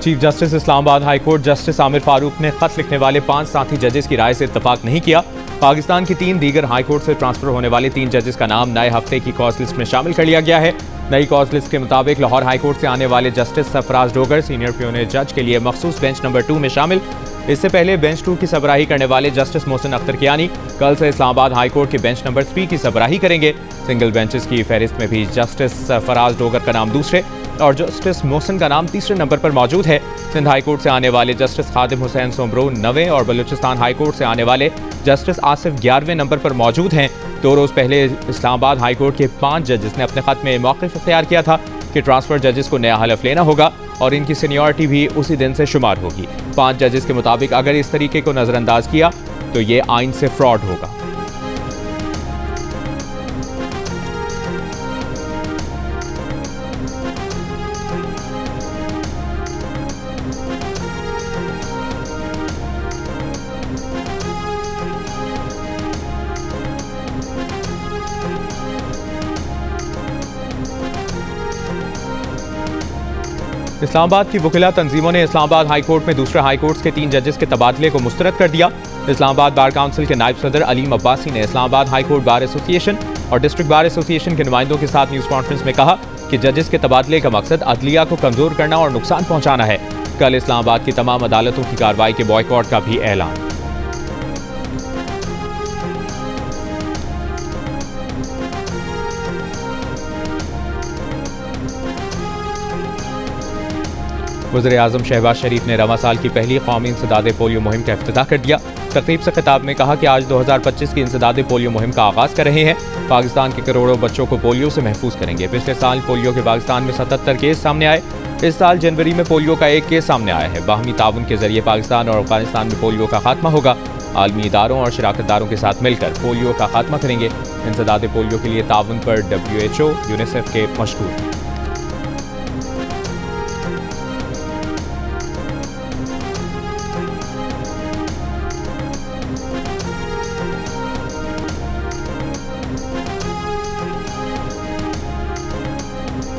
Chief justice Islamabad high court justice Aamir Farooq ने खत लिखने वाले 5 साथी जजेस की राय से इत्तफाक नहीं किया। पाकिस्तान की 3 दीगर हाई कोर्ट से ट्रांसफर होने वाले 3 जजेस का नाम नए हफ्ते की कॉज लिस्ट में शामिल कर लिया गया है। नई कॉज लिस्ट के मुताबिक लाहौर हाई कोर्ट से आने वाले justice Sarfaraz Dogar senior peon जज के लिए मखसूस बेंच नंबर 2 में शामिल। इससे पहले बेंच 2 की सरबराही करने वाले जस्टिस मोहसिन अख्तर कियानी कल से इस्लामाबाद हाई कोर्ट के बेंच नंबर 3 की सरबराही करेंगे। सिंगल बेंचेस की फहरिस्त में भी जस्टिस सरफराज डोगर का नाम दूसरे और जस्टिस मोहसिन का नाम तीसरे नंबर पर मौजूद है। सिंध हाई कोर्ट से आने वाले जस्टिस खादिम हुसैन सोमरो 9वें और बलूचिस्तान हाई कोर्ट से आने वाले जस्टिस आसिफ 11वें नंबर पर मौजूद हैं। 2 रोज पहले इस्लामाबाद हाई कोर्ट के 5 जजेस ने अपने खत में मौक़िफ़ इख्तियार किया था कि ट्रांसफर जजेस को नया हलफ लेना होगा और इनकी सीनियरिटी भी उसी दिन से शुमार होगी। 5 जजेस के मुताबिक अगर इस तरीके को नज़रअंदाज किया तो ये आइन से फ्रॉड होगा। इस्लामाबाद की वकीला तंजीमों ने इस्लामाबाद हाई कोर्ट में दूसरे हाई कोर्ट्स के 3 जजेस के तबादले को मुस्तरद कर दिया। इस्लामाबाद बार काउंसिल के नायब सदर अलीम अब्बासी ने Islamabad high court bar association और डिस्ट्रिक्ट बार एसोसिएशन के नुमाइंदों के साथ न्यूज़ कॉन्फ्रेंस में कहा कि जजेस के तबादले का मकसद अदलिया को कमजोर करना और नुकसान पहुंचाना है। कल इस्लामाबाद की तमाम अदालतों की कार्रवाई के बॉयकॉट का भी ऐलान। वज़ीर-ए-आज़म शहबाज शरीफ ने रवां साल की पहली कौमी इंसदादे पोलियो मुहिम का इफ्तिताह कर दिया। तकरीब से खिताब में कहा कि आज 2025 की इंसदादे पोलियो मुहिम का आगाज़ कर रहे हैं। पाकिस्तान के करोड़ों बच्चों को पोलियो से महफूज करेंगे। पिछले साल पोलियो के पाकिस्तान में 77 केस सामने आए। इस साल जनवरी में पोलियो का 1 केस सामने आया है। बाहमी ताउन के जरिए पाकिस्तान और अफगानिस्तान में पोलियो का खात्मा होगा। आलमी इदारों और शराकतदारों के साथ मिलकर पोलियो का खात्मा करेंगे। इंसदादे पोलियो के लिए ताउन पर WHO, यूनिसेफ के मशकूर।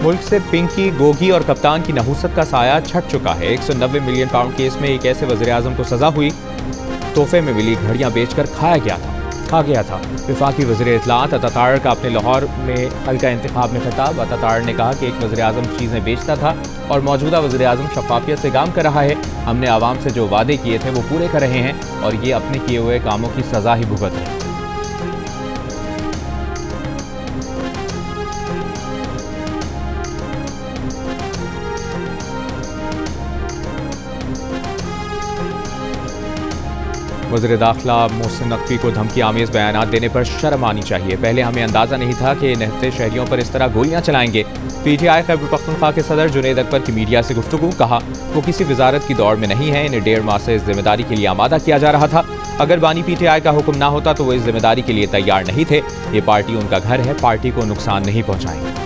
मुल्क से पिंकी, गोगी और कप्तान की नहूसत का साया छट चुका है। 190 मिलियन पाउंड केस में एक ऐसे वज़ीर-ए-आज़म को सजा हुई, तोहफे में मिली घड़ियां बेचकर खा गया था। वफाकी वज़ीर इत्तलाआत अता का अपने लाहौर में हल्का इंतखाब में खिताब। अता ने कहा कि एक वज़ीर-ए-आज़म चीज़ें बेचता था और मौजूदा वज़ीर-ए-आज़म शफाफियत से काम कर रहा है। हमने आवाम से जो वादे किए थे वो पूरे कर रहे हैं और ये अपने किए हुए कामों की सजा ही भुगत रहे हैं। वज़ीर दाखिला मोहसिन नकवी को धमकी आमेज़ बयानात देने पर शर्म आनी चाहिए। पहले हमें अंदाज़ा नहीं था कि निहत्ते शहरियों पर इस तरह गोलियां चलाएंगे। PTI खैबर पख्तूनख्वा के सदर जुनैद अकबर की मीडिया से गुफ्तगू। कहा वो किसी वजारत की दौड़ में नहीं है, इन्हें 1.5 माह से इस जिम्मेदारी के लिए आमादा किया जा रहा था। अगर बानी PTI का हुक्म ना होता तो वो इस जिम्मेदारी के लिए तैयार नहीं थे। ये पार्टी उनका घर है, पार्टी को नुकसान नहीं पहुँचाएंगे।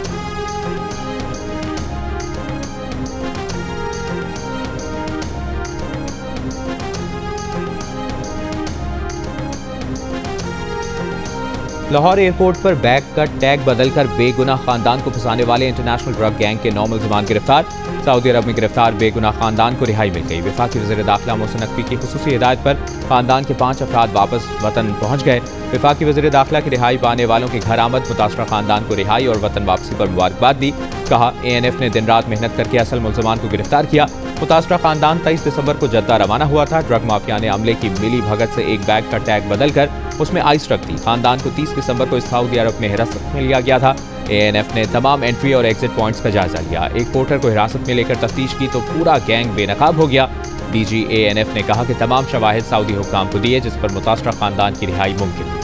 लाहौर एयरपोर्ट पर बैग का टैग बदलकर बेगुनाह खानदान को फंसाने वाले इंटरनेशनल ड्रग गैंग के 9 मुल्ज़िमान गिरफ्तार। सऊदी अरब में गिरफ्तार बेगुनाह खानदान को रिहाई मिल गई। वफाकी वज़ीर दाखिला मोहसिन नकवी की खुसूसी हिदायत पर खानदान के 5 अफराद वापस वतन पहुँच गए। वफाकी वज़ीर दाखिला की रिहाई पाने वालों के घर आमद मुतासरा खानदान को रिहाई और वतन वापसी पर मुबारकबाद दी। कहा ANF ने दिन रात मेहनत करके असल मुल्ज़िमान को गिरफ्तार किया। मुतासरा खानदान 23 दिसंबर को जद्दा रवाना हुआ था। ड्रग माफिया ने अमले की मिली भगत से एक बैग का टैग बदलकर उसमें आइस रख दी। खानदान को 30 दिसंबर को सऊदी अरब में हिरासत में लिया गया था। ANF ने तमाम एंट्री और एग्जिट पॉइंट्स का जायजा लिया। एक पोर्टर को हिरासत में लेकर तफ्तीश की तो पूरा गैंग बेनकाब हो गया। DG ANF ने कहा कि तमाम शवाहिद सऊदी हुक्काम को दिए जिस पर मुतासरा खानदान की रिहाई मुमकिन हुई।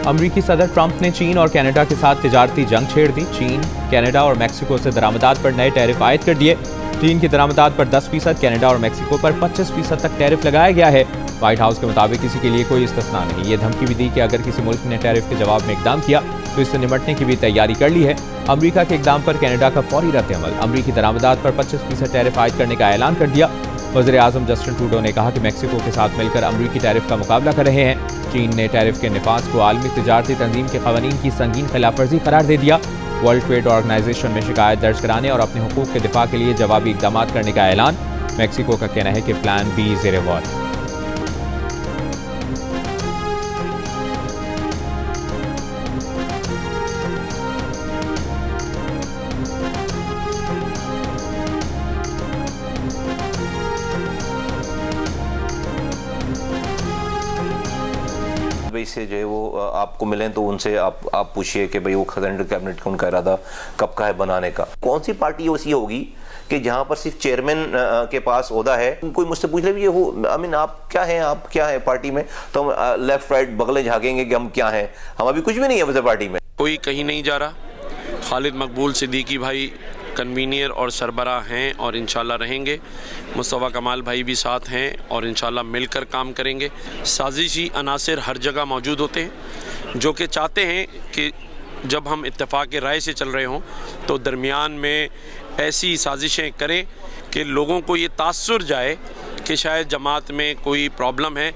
अमरीकी सदर ट्रंप ने चीन और कनाडा के साथ तिजारती जंग छेड़ दी। चीन, कनाडा और मेक्सिको से दरामदात पर नए टैरिफ आयद कर दिए। चीन की दरामदात पर 10%, कनाडा और मेक्सिको पर 25% तक टैरिफ लगाया गया है। व्हाइट हाउस के मुताबिक किसी के लिए कोई इस्तिस्ना नहीं। ये धमकी भी दी कि अगर किसी मुल्क ने टैरिफ के जवाब में इकदाम किया तो इससे निपटने की भी तैयारी कर ली है। अमरीका के इकदाम पर कनाडा का फौरी रद्द-ए-अमल। अमरीकी दरामदात पर 25% टैरिफ आयद करने का ऐलान कर दिया। वज़ीर-ए-आज़म जस्टिन ट्रूडो ने कहा कि मैक्सिको के साथ मिलकर अमरीकी टैरिफ का मुकाबला कर रहे हैं। चीन ने टैरिफ के निफाज को आलमी तिजारती तंजीम के क़वानीन की संगीन खिलाफवर्जी करार दे दिया। वर्ल्ड ट्रेड ऑर्गेनाइजेशन में शिकायत दर्ज कराने और अपने हुकूक के दिफा के लिए जवाबी इक़दामात करने का ऐलान। मैक्सिको का कहना है कि प्लान बी ज़ेर गौर है। भाई से जो है वो आपको मिलें तो उनसे आप पूछिए कि भाई वो सेंट्रल कैबिनेट का उनका इरादा कब का है बनाने का। कौन सी पार्टी ऐसी होगी कि जहां पर सिर्फ चेयरमैन के पास ओहदा है। कोई मुझसे पूछ ले भी आप क्या हैं पार्टी में, तो हम लेफ्ट राइट बगलें झाँकेंगे कि हम क्या हैं। हम अभी कुछ भी नहीं है वैसे पार्टी में। कोई कहीं नहीं जा रहा। खालिद मकबूल सिद्दीकी भाई कन्वीनियर और सरबराह हैं और इंशाल्लाह रहेंगे। मुस्तफ़ा कमाल भाई भी साथ हैं और इंशाल्लाह मिलकर काम करेंगे। साजिशी अनासर हर जगह मौजूद होते हैं जो कि चाहते हैं कि जब हम इत्तेफाक राय से चल रहे हों तो दरमियान में ऐसी साजिशें करें कि लोगों को ये तासुर जाए कि शायद जमात में कोई प्रॉब्लम है।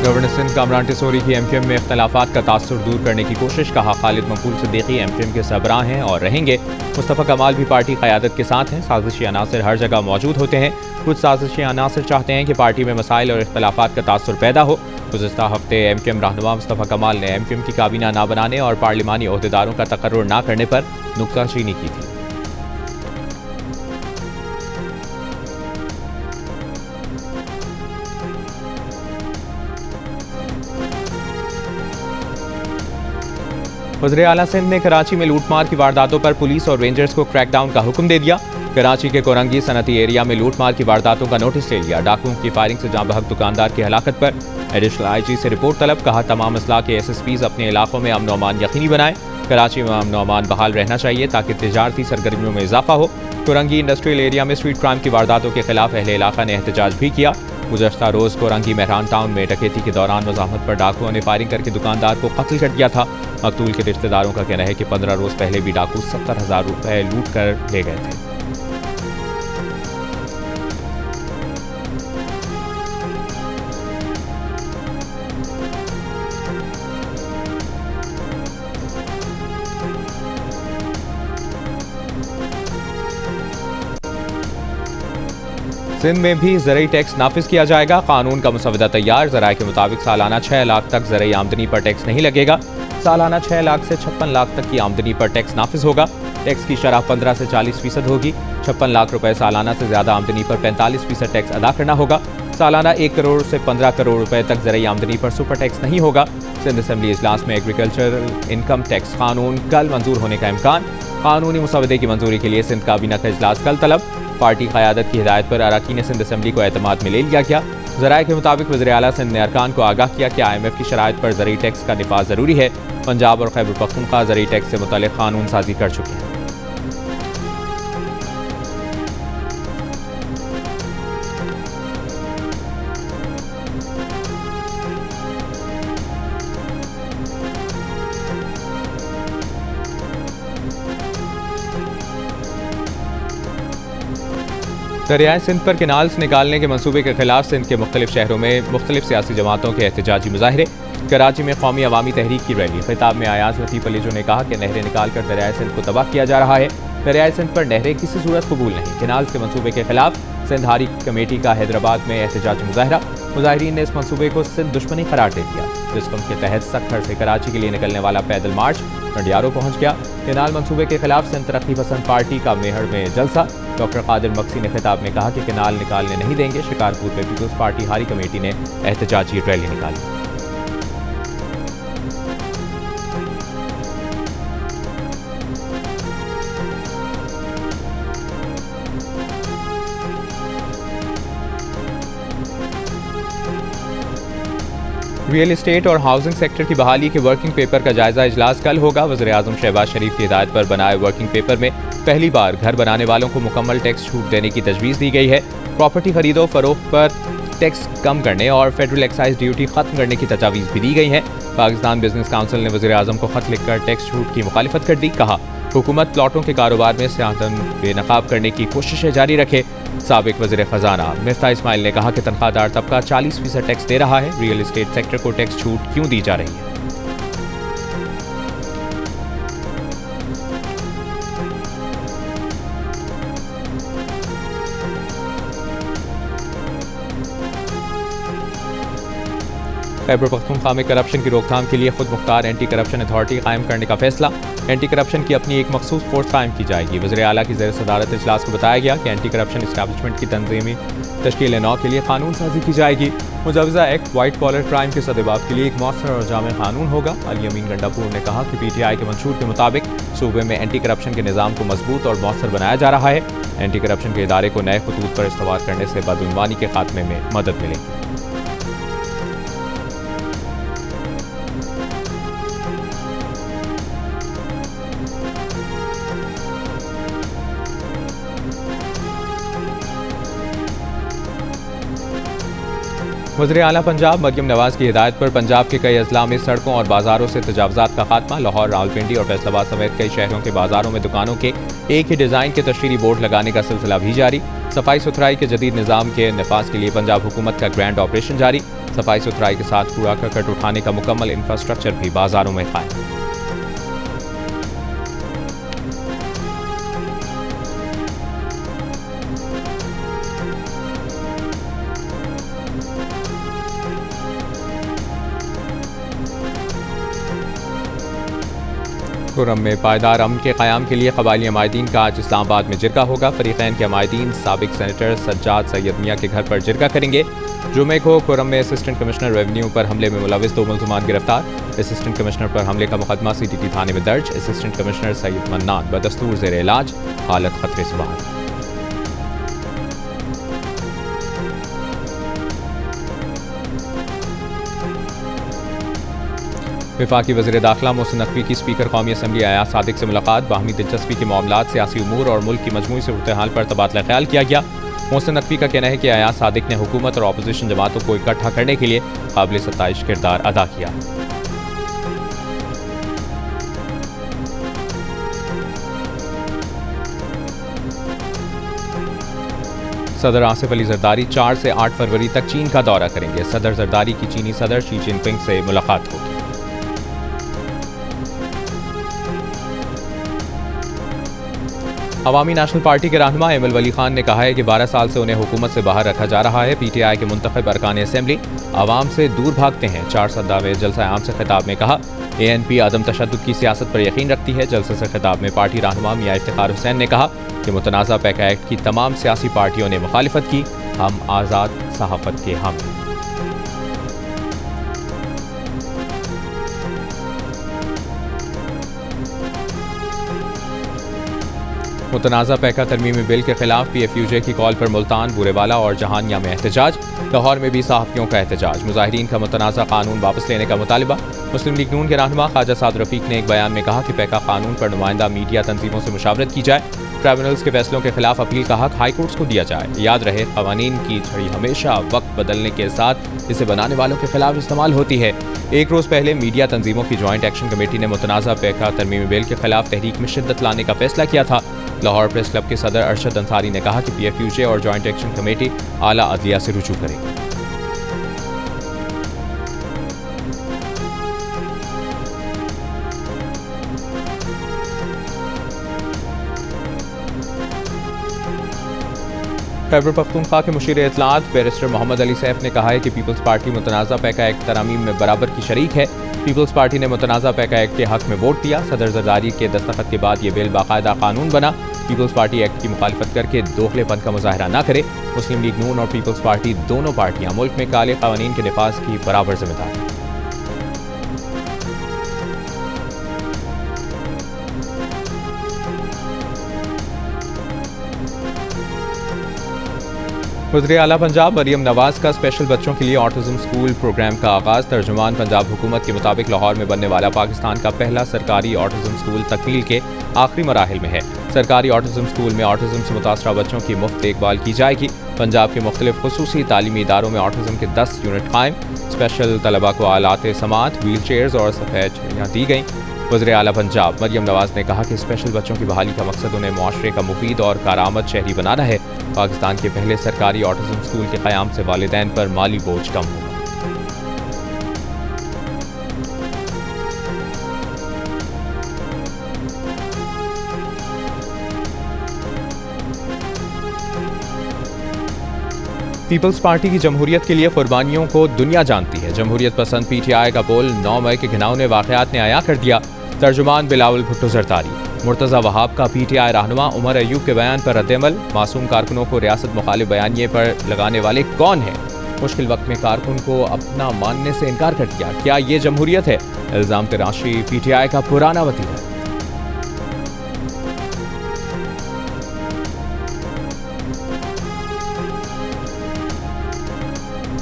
गवर्नर सिंध कामरान टिसोरी की एमक्यूएम में इख्तलाफात का तासुर दूर करने की कोशिश। कहा खालिद मकबूल सिद्दीकी एमक्यूएम के सरबराह हैं और रहेंगे। मुस्तफ़ा कमाल भी पार्टी क़यादत के साथ हैं। साजिशी अनासर हर जगह मौजूद होते हैं। कुछ साजिशी अनासर चाहते हैं कि पार्टी में मसाइल और इख्तलाफात का तासुर पैदा हो। गुज़िश्ता हफ्ते एमक्यूएम रहनुमा मुस्तफ़ा कमाल ने एमक्यूएम की काबीना ना बनाने और पार्लिमानी ओहदेदारों का तकर्रुर ना करने पर नुक्ताचीनी की थी। वज़ीर-ए-आला सिंध ने कराची में लूटमार की वारदातों पर पुलिस और रेंजर्स को क्रैकडाउन का हुक्म दे दिया। कराची के कोरंगी सनती एरिया में लूटमार की वारदातों का नोटिस ले लिया। डाकुओं की फायरिंग से जाँ बहक दुकानदार की हलाकत पर एडिशनल आईजी से रिपोर्ट तलब। कहा तमाम अजला के एसएसपीज़ अपने इलाकों में अमन अमान यकीनी बनाएं। कराची में अमन अमान बहाल रहना चाहिए ताकि तिजारती सरगर्मियों में इजाफा हो। कोरंगी इंडस्ट्रियल एरिया में स्ट्रीट क्राइम की वारदातों के खिलाफ अहले इलाका ने एहतजाज भी किया। गुज़श्ता रोज़ कोरंगी मेहरान टाउन में डकैती के दौरान मज़ाहमत पर डाकुओं ने फायरिंग करके दुकानदार को कत्ल कर दिया था। मकतूल के रिश्तेदारों का कहना है कि 15 रोज़ पहले भी डाकू 70,000 रुपये लूट कर ले गए थे। सिंध में भी ज़रई टैक्स नाफिज किया जाएगा। कानून का मुसवदा तैयार। ज़राए के मुताबिक सालाना 6 लाख तक ज़रई आमदनी पर टैक्स नहीं लगेगा। सालाना 6 लाख से 56 लाख तक की आमदनी पर टैक्स नाफिज होगा। टैक्स की शरह 15 से 40% होगी। 56 लाख रुपए सालाना से ज़्यादा आमदनी पर 45% टैक्स अदा करना होगा। सालाना 1 करोड़ से 15 करोड़ रुपए तक ज़रई आमदनी पर सुपर टैक्स नहीं होगा। सिंध असम्बली इजलास में एग्रीकल्चरल इनकम टैक्स कानून कल मंजूर होने का इम्कान। कानूनी मुसवदे की मंजूरी के लिए सिंध काबीना का इजलास कल तलब। पार्टी क़यादत की हिदायत पर अरकान सिंध असम्बली को एतमाद में ले लिया गया। ज़राए के मुताबिक वज़ीर-ए-आला सिंध ने अरकान को आगाह किया कि IMF की शराइत पर ज़रई टैक्स का निफाज ज़रूरी है। पंजाब और खैबर पख्तूनख्वा ज़रई टैक्स से मुतल्लिक़ कानून साजी कर चुके हैं। दरियाए सिंध पर केनाल्स निकालने के मंसूबे के खिलाफ सिंध के मुख्तलिफ शहरों में मुख्तलिफ सियासी जमातों के एहतजाजी मुजाहरे। कराची में कौमी अवामी तहरीक की रैली। खिताब में अयाज लतीफ़ अलीजो ने कहा कि नहरें निकाल कर दरियाए सिंध को तबाह किया जा रहा है। दरियाए सिंध पर नहरें किसी सूरत कबूल नहीं। केनाल्स के मंसूबे के खिलाफ सिंध हारी कमेटी का हैदराबाद में एहतजाजी मुजाहरा। मुजाहिरीन ने इस मंसूबे को सिंध दुश्मनी करार दे दिया। जिसम के तहत सक्खर से कराची के लिए निकलने वाला पैदल मार्च कंडियारो पहुंच गया। केनाल मंसूबे के खिलाफ सिंध तरक्की पसंद पार्टी का मेहड़ में जलसा। डॉक्टर कादिर मक्सी ने खिताब में कहा कि केनाल निकालने नहीं देंगे। शिकारपुर में पीपल्स पार्टी हारी कमेटी ने एहतजाजी रैली निकाली। रियल एस्टेट और हाउसिंग सेक्टर की बहाली के वर्किंग पेपर का जायजा इजलास कल होगा। वज़ीर-ए-आज़म शहबाज शरीफ की हिदायत पर बनाए वर्किंग पेपर में पहली बार घर बनाने वालों को मुकम्मल टैक्स छूट देने की तजवीज़ दी गई है। प्रॉपर्टी खरीदो फरोख्त पर टैक्स कम करने और फेडरल एक्साइज ड्यूटी खत्म करने की तजावीज़ भी दी गई हैं। पाकिस्तान बिजनेस काउंसिल ने वज़ीर-ए-आज़म को खत लिखकर टैक्स छूट की मुखालिफत कर दी। कहा हुकूमत प्लॉटों के कारोबार में सियासतन बेनकाब करने की कोशिशें जारी रखे। साबिक वज़ीर ख़जाना मिफ्ता इस्माइल ने कहा कि तनख्वाहदार तबका 40% टैक्स दे रहा है, रियल एस्टेट सेक्टर को टैक्स छूट क्यों दी जा रही है। खैबर पख्तूनख्वा में करप्शन की रोकथाम के लिए खुद मुख्तार एंटी करप्शन अथॉरिटी कायम करने का फैसला। एंटी करप्शन की अपनी एक मखसूस फोर्स कायम की जाएगी। वज़ीर आला की ज़ेर सदारत इजलास को बताया गया कि एंटी करप्शन इस्टेब्लिशमेंट की तंजीमी तश्कील नौ के लिए कानून साजी की जाएगी। मुजवजा एक्ट वाइट कॉलर क्राइम के सदेबाब के लिए एक मौसर और जामे कानून होगा। अली अमीन गंडापुर ने कहा कि PTI के मंशूर के मुताबिक सूबे में एंटी करप्शन के निज़ाम को मजबूत और मौसर बनाया जा रहा है। एंटी करप्शन के इदारे को नए खतूत पर इस्तवार करने से बदउनवानी के खात्मे में मदद मिलेगी। वज़ीर आला पंजाब मरियम नवाज की हिदायत पर पंजाब के कई अजला में सड़कों और बाजारों से तजावुज़ात का खात्मा। लाहौर, रावलपिंडी और फैसलाबाद समेत कई शहरों के बाजारों में दुकानों के एक ही डिज़ाइन के तशहीरी बोर्ड लगाने का सिलसिला भी जारी। सफाई सुथराई के जदीद निज़ाम के नफाज के लिए पंजाब हुकूमत का ग्रैंड ऑपरेशन जारी। सफाई सुथराई के साथ कूड़ा करकट उठाने का मुकम्मल इंफ्रास्ट्रक्चर भी बाजारों में कायम। खुर्रम में पायदार अमन के क़याम के लिए क़बायली अमायदीन का आज इस्लामाबाद में जिरगा होगा। फरीक़ैन के अमायदीन साबिक सेनेटर सज्जाद सैयद मियाँ के घर पर जिरगा करेंगे। जुमे को खुर्रम में असिस्टेंट कमिश्नर रेवेन्यू पर हमले में मुलविस 2 मुल्ज़मान गिरफ्तार। असिस्टेंट कमिश्नर पर हमले का मुकदमा CTT थाने में दर्ज। असिस्टेंट कमिश्नर सैयद मन्नान बदस्तूर ज़ेर इलाज, हालत खतरे से बाहर। वफाकी वज़ीर दाखिला मोहसिन नकवी की स्पीकर कौमी असम्बली अयाज सादिक से मुलाकात। बाहमी दिलचस्पी के मामलात, सियासी उमूर और मुल्क की मजमूई सूरत-ए-हाल पर तबादला ख्याल किया गया। मोहसिन नकवी का कहना है कि अयाज सादिक ने हुकूमत और अपोजिशन जमातों को इकट्ठा करने के लिए काबिल सत्ताइश किरदार अदा किया। सदर आसिफ अली जरदारी 4 से 8 फरवरी तक चीन का दौरा करेंगे। सदर जरदारी की चीनी सदर शी जिनपिंग से मुलाकात होगी। अवामी नेशनल पार्टी के रहनुमा एमएल वली खान ने कहा है कि 12 साल से उन्हें हुकूमत से बाहर रखा जा रहा है। PTI के मुंतखब अरकान असेंबली आवाम से दूर भागते हैं। 4 सद्दा में जलसा आम से खिताब में कहा ANP अदम तशद्दुद की सियासत पर यकीन रखती है। जलसे से खिताब में पार्टी रहनुमा मियां इफ्तिखार हुसैन ने कहा कि मुतनाज़ा पैका एक्ट की तमाम सियासी पार्टियों ने मुखालिफत की। हम आज़ाद सहाफ़त के हामी। मुतनाज़ा पैका तरमीमी बिल के खिलाफ PFUJ की कॉल पर मुल्तान, बूरेवाला और जहानिया में एहतजाज। लाहौर में भी सहाफ़ियों का एहतजाज। मुजाहिरीन का मुतनाज़ा कानून वापस लेने का मुतालिबा। मुस्लिम लीग नून के रहनुमा ख्वाजा साद रफ़ीक ने एक बयान में कहा कि पैका कानून पर नुमाइंदा मीडिया तंजीमों से मुशावरत की जाए। ट्राइब्यूनल्स के फैसलों के खिलाफ अपील का हक हाई कोर्ट्स को दिया जाए। याद रहे, क़वानीन की छड़ी हमेशा वक्त बदलने के साथ इसे बनाने वालों के खिलाफ इस्तेमाल होती है। एक रोज़ पहले मीडिया तंजीमों की जॉइंट एक्शन कमेटी ने मुतनाज़ा पैका तरमीमी बिल के खिलाफ तहरीक में शिद्दत लाने का फैसला किया था। लाहौर प्रेस क्लब के सदर अरशद अंसारी ने कहा कि PFUJ और जॉइंट एक्शन कमेटी आला अदलिया से रुजू करेगी। खैबर पख्तूनख्वा के मुशीर इत्तलात बैरिस्टर मोहम्मद अली सैफ ने कहा है कि पीपल्स पार्टी मुतनाज़ा पैका एक्ट तरामीम में बराबर की शरीक है। पीपल्स पार्टी ने मुतनाज़ा पैका एक्ट के हक में वोट दिया। सदर जरदारी के दस्तखत के बाद ये बिल बाकायदा कानून बना। पीपल्स पार्टी एक्ट की मुखालिफत करके दोगलेपन का मुजाहरा न करे। मुस्लिम लीग नून और पीपल्स पार्टी दोनों पार्टियां मुल्क में काले क़वानीन के निफाज की बराबर जिम्मेदार हैं। वज़ीर आला पंजाब मरियम नवाज का स्पेशल बच्चों के लिए ऑटिज़म स्कूल प्रोग्राम का आगाज़। तर्जुमान पंजाब हुकूमत के मुताबिक लाहौर में बनने वाला पाकिस्तान का पहला सरकारी ऑटिज़म स्कूल तकमील के आखिरी मराहिल में है। सरकारी ऑटिज़म स्कूल में ऑटिज़म से मुतासरा बच्चों की मुफ्त देखभाल की जाएगी। पंजाब के मुख्तलिफ खुसूसी तालीमी इदारों में ऑटिज़म के 10 यूनिट कायम। स्पेशल तलबा को आलात समात, व्हील चेयर्स और सफ़ेद छड़ियाँ दी गई। वज़ीर आला पंजाब मरियम नवाज ने कहा कि स्पेशल बच्चों की बहाली का मकसद उन्हें मुआशरे का मुफीद और कारआमद शहरी बनाना है। पाकिस्तान के पहले सरकारी ऑटिज्म स्कूल के क़याम से वालिदैन पर माली बोझ कम होगा। पीपल्स पार्टी की जमहूरियत के लिए कुर्बानियों को दुनिया जानती है। जमहूरियत पसंद PTI का पोल 9 मई के घिनौने वाक़यात ने आया कर दिया। तर्जुमान बिलावल भुट्टो जरदारी। मुर्तज़ा वहाब का PTI रहनुमा उमर अयूब के बयान पर रद्दअमल। मासूम कारकुनों को रियासत मुखालिफ बयानिए पर लगाने वाले कौन हैं? मुश्किल वक्त में कारकुन को अपना मानने से इनकार कर दिया। क्या ये जमहूरियत है? इल्ज़ाम तराशी PTI का पुराना वतीरा।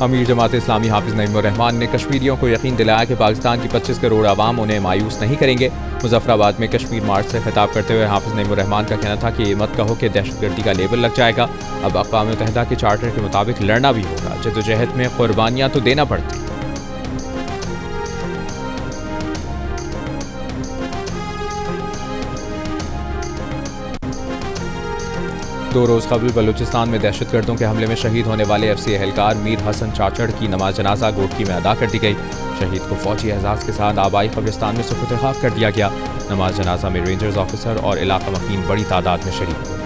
अमीर जमात इस्लामी हाफिज नईमुर रहमान ने कश्मीरियों को यकीन दिलाया कि पाकिस्तान की 25 करोड़ आवाम उन्हें मायूस नहीं करेंगे। मुजफ्फराबाद में कश्मीर मार्च से खिताब करते हुए हाफिज नईमुर रहमान का कहना था कि ये मत कहो कि दहशतगर्दी का लेबल लग जाएगा। अब अक़वाम मुत्तहिदा के चार्टर के मुताबिक लड़ना भी होगा। जद्दोजहद में कुर्बानियाँ तो देना पड़ती। दो रोज़ कबल बलूचिस्तान में दहशतगर्दों के हमले में शहीद होने वाले FC एहलकार मीर हसन चाचड़ की नमाज जनाजा गोटकी में अदा कर दी गई। शहीद को फौजी एहसास के साथ आबाई कब्रिस्तान में सुपुर्द खाक कर दिया गया। नमाज जनाजा में रेंजर्स ऑफिसर और इलाका मकीन बड़ी तादाद में शरीक हुए।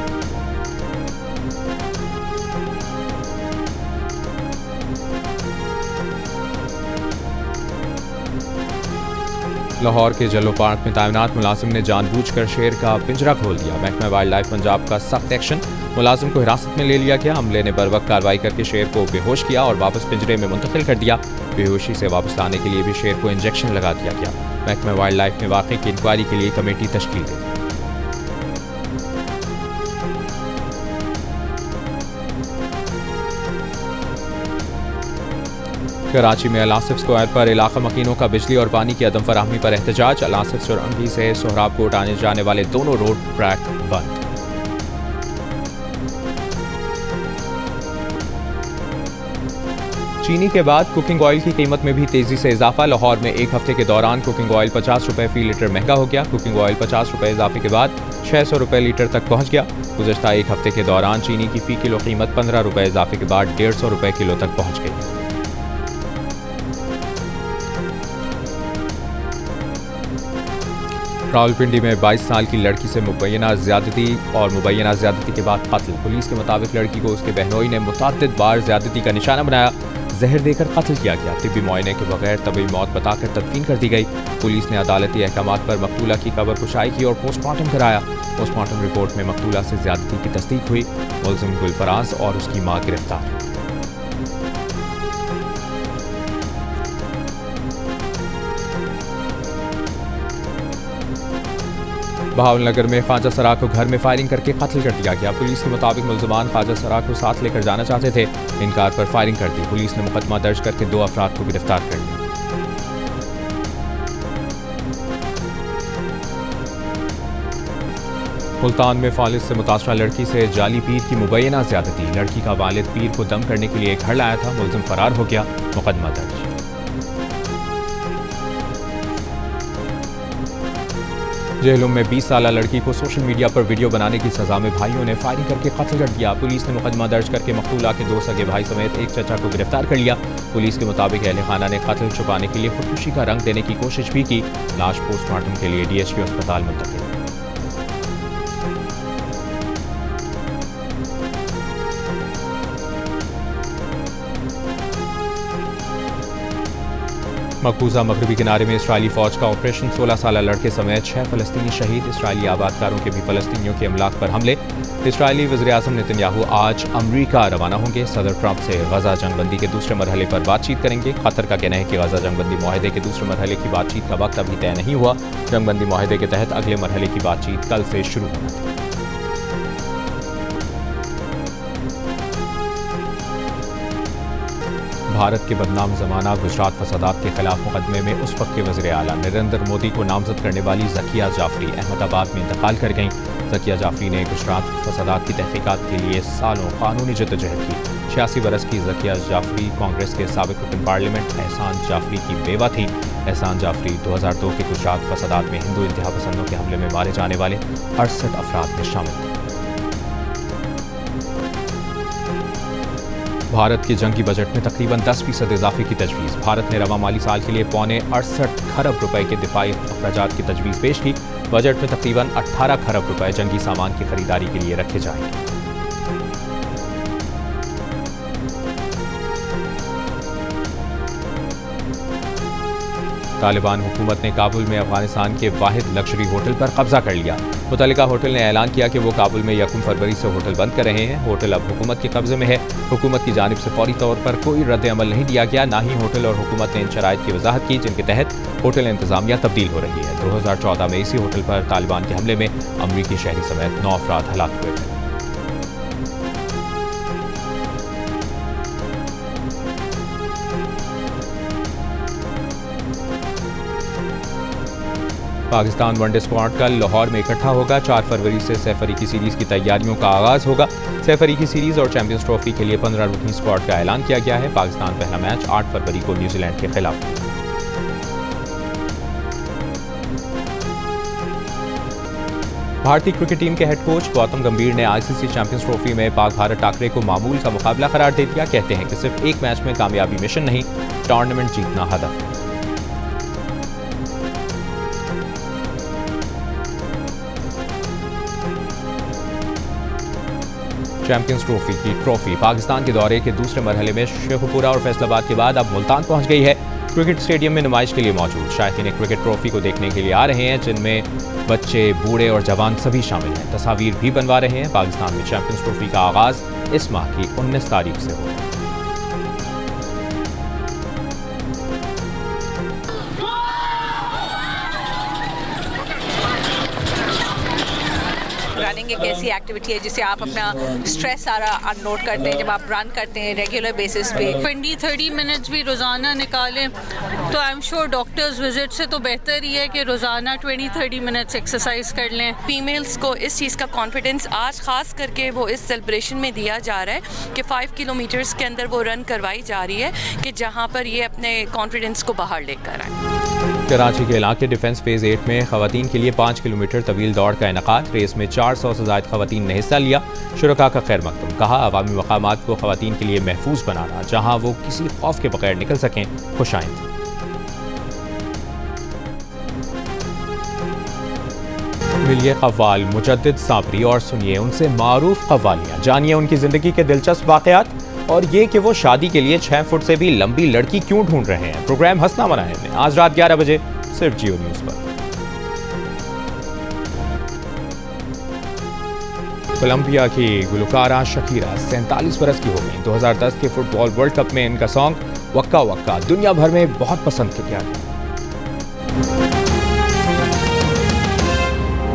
लाहौर के जलो पार्क में तैनात मुलाजिम ने जानबूझकर शेर का पिंजरा खोल दिया। महकमा वाइल्ड लाइफ पंजाब का सख्त एक्शन। मुलाजिम को हिरासत में ले लिया गया। अमले ने बरवक्त कार्रवाई करके शेर को बेहोश किया और वापस पिंजरे में मुंतकिल कर दिया। बेहोशी से वापस लाने के लिए भी शेर को इंजेक्शन लगा दिया गया। महकमा वाइल्ड लाइफ ने वाक़े की इंक्वायरी के लिए कमेटी तश्कील दी। कराची में अल-आसिफ स्क्वायर पर इलाका मकीनों का बिजली और पानी की अदम फराहमी पर एहतजाज। अल-आसिफ सुरंगी से सोहराब कोट आने जाने वाले दोनों रोड ट्रैक बंद। चीनी के बाद कुकिंग ऑयल की कीमत में भी तेजी से इजाफा। लाहौर में एक हफ्ते के दौरान कुकिंग ऑयल 50 रुपए फी लीटर महंगा हो गया। कुकिंग ऑयल 50 रुपए इजाफे के बाद 600 रुपए लीटर तक पहुंच गया। गुज़श्ता एक हफ्ते के दौरान चीनी की फी किलो कीमत 15 रुपए इजाफे के बाद 150 रुपए किलो तक पहुंच गई। रावलपिंडी में 22 साल की लड़की से मुबैना ज्यादती और मुबैना ज्यादती के बाद कत्ल। पुलिस के मुताबिक लड़की को उसके बहनोई ने मुतअद्दिद बार ज्यादती का निशाना बनाया। जहर देकर कत्ल किया गया। तिब्बी मुआयने के बगैर तबी मौत बताकर तदफीन कर दी गई। पुलिस ने अदालती अहकामात पर मकतूला की कब्र कुशाई की और पोस्टमार्टम कराया। पोस्टमार्टम रिपोर्ट में मकतूला से ज्यादती की तस्दीक हुई। मुलजिम गुलफराज और उसकी मां गिरफ्तार। बहावलनगर में ख्वाजा सरा को घर में फायरिंग करके कत्ल कर दिया गया। पुलिस के मुताबिक मुलजमान ख्वाजा सरा को साथ लेकर जाना चाहते थे। इनकार पर फायरिंग कर दी। पुलिस ने मुकदमा दर्ज करके 2 अफराद को गिरफ्तार कर लिया। मुल्तान में फालिज से मुतासरा लड़की से जाली पीर की मुबैना ज्यादती। लड़की का वालिद पीर को दम करने के लिए घर लाया था। मुलजिम फरार हो गया। मुकदमा दर्ज। जेहलम में 20 साला लड़की को सोशल मीडिया पर वीडियो बनाने की सजा में भाइयों ने फायरिंग करके कत्ल कर दिया। पुलिस ने मुकदमा दर्ज करके मकतूला के 2 सगे भाई समेत एक चचा को गिरफ्तार कर लिया। पुलिस के मुताबिक अहले खाना ने कत्ल छुपाने के लिए खुदकुशी का रंग देने की कोशिश भी की। लाश पोस्टमार्टम के लिए DHQ अस्पताल मुंतकिल। मकबूजा मगरबी किनारे में इसराइली फौज का ऑपरेशन। 16 साला लड़के समेत 6 फलस्तीनी शहीद। इसराइली आबादकारों के भी फलस्तीनियों के अमलाक पर हमले। इसराइली वज़ीर-ए-आज़म नेतन्याहू आज अमरीका रवाना होंगे। सदर ट्रंप से गजा जंगबंदी के दूसरे मरहले पर बातचीत करेंगे। कतर का कहना है कि गजा जंगबंदी माहदे के दूसरे मरहले की बातचीत का वक्त अभी तय नहीं हुआ। जंगबंदी माहदे के तहत अगले मरहले की बातचीत कल से शुरू होना थी। भारत के बदनाम जमाना गुजरात फसादात के खिलाफ मुकदमे में उस वक्त के वज़ीर आला नरेंद्र मोदी को नामजद करने वाली ज़किया जाफरी अहमदाबाद में इंतकाल कर गईं। ज़किया जाफरी ने गुजरात फसादात की तहकीकात के लिए सालों कानूनी जद्दोजहद की। 86 बरस की ज़किया जाफरी कांग्रेस के साबिक रुकन पार्लियामेंट एहसान जाफरी की बेवा थी। एहसान जाफरी 2002 के गुजरात फसादात में हिंदू इंतहा पसंदों के हमले में मारे जाने वाले 68 अफराद में शामिल थे। भारत के जंगी बजट में तकरीबन 10% इजाफे की तजवीज़। भारत ने रवा माली साल के लिए पौने 68 खरब रुपए के दिफाई अखराजात की तजवीज़ पेश की। बजट में तकरीबन 18 खरब रुपए जंगी सामान की खरीदारी के लिए रखे जाएंगे। तालिबान हुकूमत ने काबुल में अफगानिस्तान के वाहिद लग्जरी होटल पर कब्जा कर लिया। मुतल्लिका होटल ने ऐलान किया कि वो काबुल में 1 फरवरी से होटल बंद कर रहे हैं। होटल अब हुकूमत के कब्जे में है। हुकूमत की जानिब से फौरी तौर पर कोई रद्द अमल नहीं दिया गया, ना ही होटल और हुकूमत ने इन शराइत की वजाहत की जिनके तहत होटल इंतजामिया तब्दील हो रही है। 2014 में इसी होटल पर तालिबान के हमले में अमरीकी शहरी समेत 9 अफराद हलाक हुए थे। पाकिस्तान वनडे स्क्वाड कल लाहौर में इकट्ठा होगा। 4 फरवरी से सैफ अली की सीरीज की तैयारियों का आगाज होगा। सैफ अली की सीरीज और चैंपियंस ट्रॉफी के लिए 15 रुकनी स्क्वाड का ऐलान किया गया है। पाकिस्तान पहला मैच 8 फरवरी को न्यूजीलैंड के खिलाफ। भारतीय क्रिकेट टीम के हेड कोच गौतम गंभीर ने आईसीसी चैंपियंस ट्रॉफी में पाक भारत टाकरे को मामूल का मुकाबला करार दे दिया। कहते हैं कि सिर्फ एक मैच में कामयाबी मिशन नहीं, टूर्नामेंट जीतना हदफ है। चैंपियंस ट्रॉफी की ट्रॉफी पाकिस्तान के दौरे के दूसरे मरहले में शेखुपुरा और फैसलाबाद के बाद अब मुल्तान पहुंच गई है। क्रिकेट स्टेडियम में नुमाइश के लिए मौजूद शायकीन क्रिकेट ट्रॉफी को देखने के लिए आ रहे हैं, जिनमें बच्चे, बूढ़े और जवान सभी शामिल हैं। तस्वीर भी बनवा रहे हैं। पाकिस्तान में चैंपियंस ट्रॉफी का आगाज इस माह की 19 तारीख से होगा। रनिंग एक ऐसी एक्टिविटी है जिससे आप अपना स्ट्रेस सारा अननोट करते हैं जब आप रन करते हैं रेगुलर बेसिस पे। 20-30 मिनट्स भी रोज़ाना निकालें तो I am sure doctors visit से तो बेहतर ही है कि रोज़ाना 20-30 मिनट्स एक्सरसाइज कर लें। फीमेल्स को इस चीज़ का कॉन्फिडेंस आज ख़ास करके वो इस सेलिब्रेशन में दिया जा रहा है कि 5 किलोमीटर्स के अंदर वो रन करवाई जा रही है कि जहाँ पर ये अपने कॉन्फिडेंस को बाहर लेकर आए। कराची के इलाके डिफेंस फेज 8 में खवातीन के लिए 5 किलोमीटर तवील दौड़ का इनेकाद। रेस में 400 से ज़ायद खवातीन ने हिस्सा लिया। शुरका का खैर मकदम। कहा, अवामी मकामात को खवातीन के लिए महफूज बनाना जहाँ वो किसी खौफ के बगैर निकल सकें, खुशाइंद। मिलिए कव्वाल मुजद्दिद साबरी और सुनिए उनसे मारूफ कव्वालियाँ। जानिए उनकी ज़िंदगी के दिलचस्प वाक़यात और ये कि वो शादी के लिए 6 फुट से भी लंबी लड़की क्यों ढूंढ रहे हैं। प्रोग्राम हंसना मनाए में आज रात 11 बजे सिर्फ जियो न्यूज़ पर। कोलंबिया की गुलकारा शकीरा 47 बरस की हो गई। 2010 के फुटबॉल वर्ल्ड कप में इनका सॉन्ग वक्का वक्का दुनिया भर में बहुत पसंद किया गया।